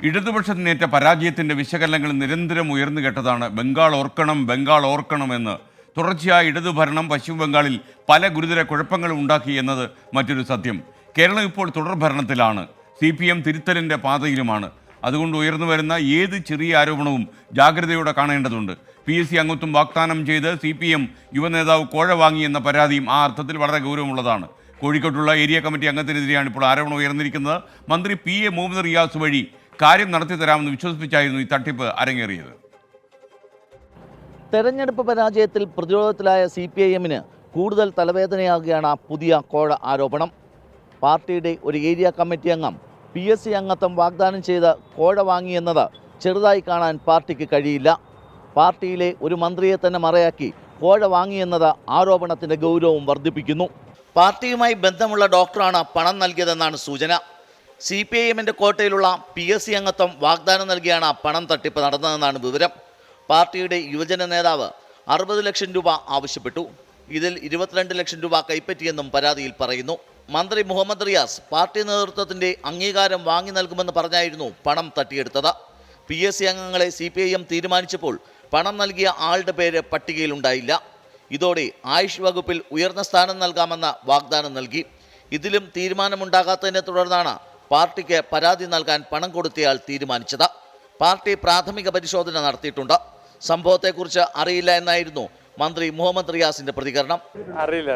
ഇടതുപക്ഷത്തിനേറ്റ പരാജയത്തിൻ്റെ വിശകലനങ്ങൾ നിരന്തരം ഉയർന്നു കേട്ടതാണ് ബംഗാൾ ഓർക്കണം എന്ന്. തുടർച്ചയായ ഇടതുഭരണം പശ്ചിമ ബംഗാളിൽ പല ഗുരുതര കുഴപ്പങ്ങളും ഉണ്ടാക്കി എന്നത് മറ്റൊരു സത്യം. കേരളം ഇപ്പോൾ തുടർഭരണത്തിലാണ്, CPM തിരുത്തലിൻ്റെ പാതയിലുമാണ്. അതുകൊണ്ട് ഉയർന്നു വരുന്ന ഏത് ചെറിയ ആരോപണവും ജാഗ്രതയോടെ കാണേണ്ടതുണ്ട്. PSC അംഗത്വം വാഗ്ദാനം ചെയ്ത് CPM യുവനേതാവ് കോഴ വാങ്ങി എന്ന പരാതിയും ആ അർത്ഥത്തിൽ വളരെ ഗൗരവമുള്ളതാണ്. കോഴിക്കോട്ടുള്ള ഏരിയ കമ്മിറ്റി അംഗത്തിനെതിരെയാണ് ഇപ്പോൾ ആരോപണം ഉയർന്നിരിക്കുന്നത്. മന്ത്രി PA മുഹമ്മദ് റിയാസ് വഴി കാര്യം നടത്തി തരാമെന്ന് വിശ്വസിപ്പിച്ചായിരുന്നു ഈ തട്ടിപ്പ് അരങ്ങേറിയത്. തെരഞ്ഞെടുപ്പ് പരാജയത്തിൽ പ്രതിരോധത്തിലായ CPIM-ന് കൂടുതൽ തലവേദനയാകുകയാണ് പുതിയ കോഴ ആരോപണം. പാർട്ടിയുടെ ഒരു ഏരിയ കമ്മിറ്റി അംഗം PSC അംഗത്വം വാഗ്ദാനം ചെയ്ത് കോഴ വാങ്ങിയെന്നത് ചെറുതായി കാണാൻ പാർട്ടിക്ക് കഴിയില്ല. പാർട്ടിയിലെ ഒരു മന്ത്രിയെ തന്നെ മറയാക്കി കോഴ വാങ്ങിയെന്നത് ആരോപണത്തിൻ്റെ ഗൗരവം വർദ്ധിപ്പിക്കുന്നു. പാർട്ടിയുമായി ബന്ധമുള്ള ഡോക്ടറാണ് പണം നൽകിയതെന്നാണ് സൂചന. CPIM-ൻ്റെ കോട്ടയിലുള്ള PSC അംഗത്വം വാഗ്ദാനം നൽകിയാണ് പണം തട്ടിപ്പ് നടന്നതെന്നാണ് വിവരം. പാർട്ടിയുടെ യുവജന നേതാവ് 60 ലക്ഷം രൂപ ആവശ്യപ്പെട്ടു. ഇതിൽ 22 ലക്ഷം രൂപ കൈപ്പറ്റിയെന്നും പരാതിയിൽ പറയുന്നു. മന്ത്രി മുഹമ്മദ് റിയാസ് പാർട്ടി നേതൃത്വത്തിൻ്റെ അംഗീകാരം വാങ്ങി നൽകുമെന്ന് പറഞ്ഞായിരുന്നു പണം തട്ടിയെടുത്തത്. PSC അംഗങ്ങളെ CPIM തീരുമാനിച്ചപ്പോൾ പണം നൽകിയ ആളുടെ പേര് പട്ടികയിലുണ്ടായില്ല. ഇതോടെ ആയുഷ് വകുപ്പിൽ ഉയർന്ന സ്ഥാനം നൽകാമെന്ന വാഗ്ദാനം നൽകി. ഇതിലും തീരുമാനമുണ്ടാകാത്തതിനെ തുടർന്നാണ് പാർട്ടിക്ക് പരാതി നൽകാൻ പണം കൊടുത്തയാൾ തീരുമാനിച്ചത്. പാർട്ടി പ്രാഥമിക പരിശോധന നടത്തിയിട്ടുണ്ട്. സംഭവത്തെക്കുറിച്ച് അറിയില്ല എന്നായിരുന്നു മന്ത്രി മുഹമ്മദ് റിയാസിന്റെ പ്രതികരണം. അറിയില്ല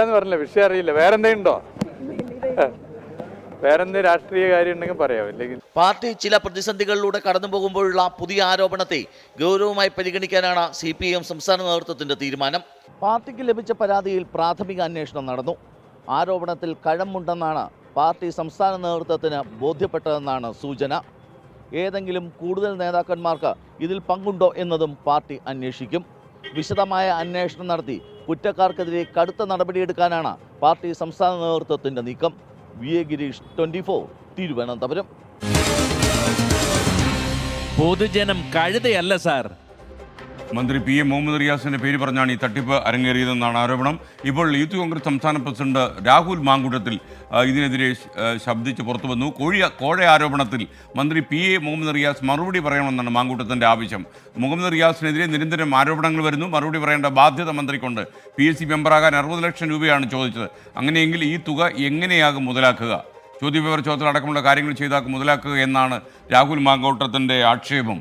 എന്ന് പറഞ്ഞില്ല, വിഷയം അറിയില്ല. വേറെന്തെങ്കിലും രാഷ്ട്രീയ കാര്യം ഉണ്ടെങ്കിൽ പറയാം. ഇല്ലെങ്കിൽ പാർട്ടി ചില പ്രതിസന്ധികളിലൂടെ കടന്നു പോകുമ്പോഴുള്ള പുതിയ ആരോപണത്തെ ഗൗരവമായി പരിഗണിക്കാനാണ് CPIM സംസ്ഥാന നേതൃത്വത്തിന്റെ തീരുമാനം. പാർട്ടിക്ക് ലഭിച്ച പരാതിയിൽ പ്രാഥമിക അന്വേഷണം നടന്നു. ആരോപണത്തിൽ കഴമ്പുണ്ടെന്നാണ് പാർട്ടി സംസ്ഥാന നേതൃത്വത്തിന് ബോധ്യപ്പെട്ടതെന്നാണ് സൂചന. ഏതെങ്കിലും കൂടുതൽ നേതാക്കന്മാർക്ക് ഇതിൽ പങ്കുണ്ടോ എന്നതും പാർട്ടി അന്വേഷിക്കും. വിശദമായ അന്വേഷണം നടത്തി കുറ്റക്കാർക്കെതിരെ കടുത്ത നടപടിയെടുക്കാനാണ് പാർട്ടി സംസ്ഥാന നേതൃത്വത്തിൻ്റെ നീക്കം. VA ഗിരീഷ്, 24, തിരുവനന്തപുരം. പൊതുജനം കഴുതയല്ല സാർ. മന്ത്രി PA മുഹമ്മദ് റിയാസിന്റെ പേര് പറഞ്ഞാണ് ഈ തട്ടിപ്പ് അരങ്ങേറിയതെന്നാണ് ആരോപണം. ഇപ്പോൾ യൂത്ത് കോൺഗ്രസ് സംസ്ഥാന പ്രസിഡന്റ് രാഹുൽ മാങ്കൂട്ടത്തിൽ ഇതിനെതിരെ ശബ്ദിച്ച് പുറത്തു വന്നു. കോഴ ആരോപണത്തിൽ മന്ത്രി PA മുഹമ്മദ് റിയാസ് മറുപടി പറയണമെന്നാണ് മാങ്കൂട്ടത്തിൻ്റെ ആവശ്യം. മുഹമ്മദ് റിയാസിനെതിരെ നിരന്തരം ആരോപണങ്ങൾ വരുന്നു. മറുപടി പറയേണ്ട ബാധ്യത മന്ത്രിക്കുണ്ട്. PSC മെമ്പറാകാൻ 60 ലക്ഷം രൂപയാണ് ചോദിച്ചത്. അങ്ങനെയെങ്കിൽ ഈ തുക എങ്ങനെയാകും മുതലാക്കുക? ചോദ്യപേപ്പർ ചോദ്യത്തിൽ അടക്കമുള്ള കാര്യങ്ങൾ ചെയ്താൽ മുതലാക്കുക എന്നാണ് രാഹുൽ മാങ്കൂട്ടത്തിൻ്റെ ആക്ഷേപം.